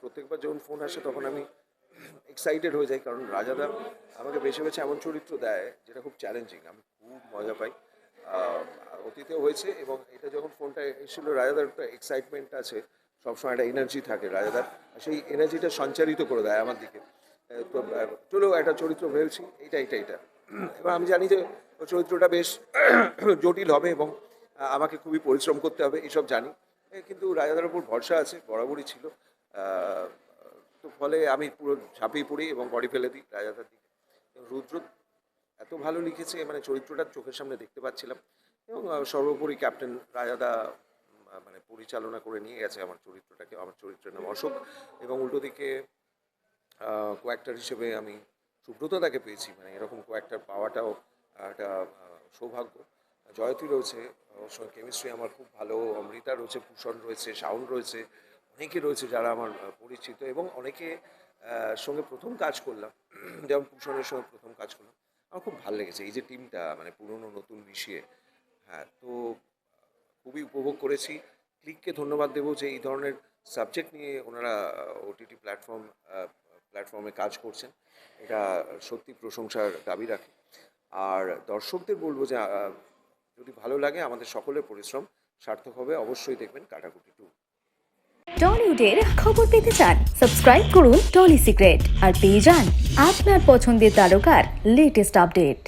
প্রত্যেকবার যখন ফোন আসে তখন আমি এক্সাইটেড হয়ে যাই, কারণ রাজাদা আমাকে বেছে বেছে এমন চরিত্র দেয় যেটা খুব চ্যালেঞ্জিং, আমি খুব মজা পাই। অতীতেও হয়েছে এবং এটা যখন ফোনটা এসেছিল রাজাদার একটা এক্সাইটমেন্ট আছে, সবসময় একটা এনার্জি থাকে রাজাদার, আর সেই এনার্জিটা সঞ্চারিত করে দেয় আমার দিকে। তো চলো একটা চরিত্র ভেবেছি, এইটা এবার আমি জানি যে ওই চরিত্রটা বেশ জটিল হবে এবং আমাকে খুবই পরিশ্রম করতে হবে, এসব জানি। কিন্তু রাজাদার উপর ভরসা আছে, বরাবরই ছিল। আহ, তো ফলে আমি পুরো ঝাঁপিয়ে পড়ি এবং বডি ফেলে দিই রাজাদার দিকে। এবং রুদ্র এত ভালো লিখেছে, মানে চরিত্রটা চোখের সামনে দেখতে পাচ্ছিলাম। এবং সর্বোপরি ক্যাপ্টেন রাজাদা মানে পরিচালনা করে নিয়ে গেছে আমার চরিত্রটাকে। আমার চরিত্রের নাম অশোক, এবং উল্টো দিকে কোয়াক্টার হিসেবে আমি সুব্রতদাকে পেয়েছি। মানে এরকম কোয়াক্টার পাওয়াটাও একটা সৌভাগ্য। জয়তী রয়েছে, ওর সঙ্গে কেমিস্ট্রি আমার খুব ভালো। অমৃতা রয়েছে, ভূষণ রয়েছে, শাওন রয়েছে, অনেকে রয়েছে যারা আমার পরিচিত, এবং অনেকে সঙ্গে প্রথম কাজ করলাম, যেমন ভূষণের সঙ্গে প্রথম কাজ করলাম। আমার খুব ভালো লেগেছে এই যে টিমটা, মানে পুরনো নতুন মিশিয়ে। হ্যাঁ, তো খুবই উপভোগ করেছি। ক্লিককে ধন্যবাদ দেবো যে এই ধরনের সাবজেক্ট নিয়ে ওনারা ওটিটি প্ল্যাটফর্মে কাজ করছেন। এটা সত্যি প্রশংসার দাবি রাখে। আর দর্শকদের বলবো যে যদি ভালো লাগে, আমাদের সকলের পরিশ্রম সার্থক হবে। অবশ্যই দেখবেন কাটাকুটি 2। টলিউডের খবর পেতে চান? সাবস্ক্রাইব করুন টলি সিক্রেট আর পেয়ে যান আপনার পছন্দের তারকার লেটেস্ট আপডেট।